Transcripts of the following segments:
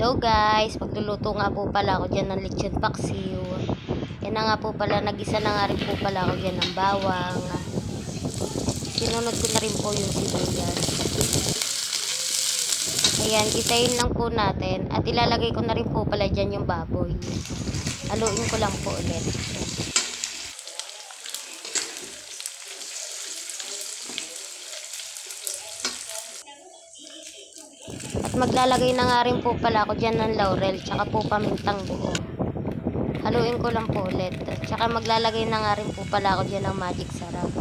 Hello guys, magluluto nga po pala ako dyan ng lechon paksiw. Yan na nga po pala, nagisa na nga rin po pala ako dyan ng bawang. Sinunod ko na rin po yung sibuyas. Ayan, gisahin lang po natin at ilalagay ko na rin po pala dyan yung baboy. Haluin ko lang po ulit. At maglalagay na nga rin po pala ako dyan ng laurel tsaka po pamintang buo. Haluin ko lang po ulit. Tsaka maglalagay na nga rin po pala ako dyan ng magic sarap.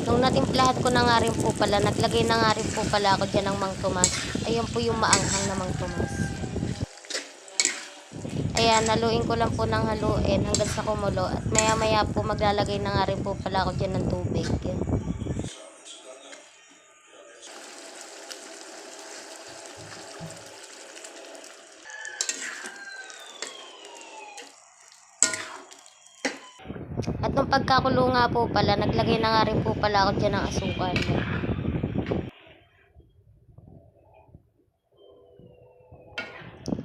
Nung natimplahan ko na nga rin po pala, naglagay na nga rin po pala ako dyan ng Mang Tomas. Ayan po yung maanghang na Mang Tomas. Ayan, haluin ko lang po ng haluin hanggang sa kumulo. At maya maya po maglalagay na nga rin po pala ako dyan ng tubig. At nung pagkakulo nga po pala, naglagay na nga rin po pala ako dyan ng asukal.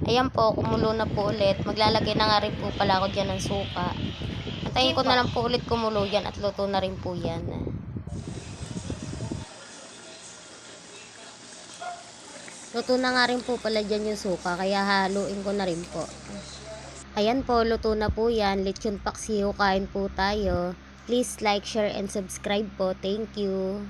Ayan po, kumulo na po ulit. Maglalagay na nga rin po pala ako dyan ng suka. Antayin ko na lang po ulit kumulo yan at luto na rin po yan. Luto na nga rin po pala dyan yung suka, kaya haluin ko na rin po. Ayan po, luto na po yan. Lechon paksiw, kain po tayo. Please like, share, and subscribe po. Thank you.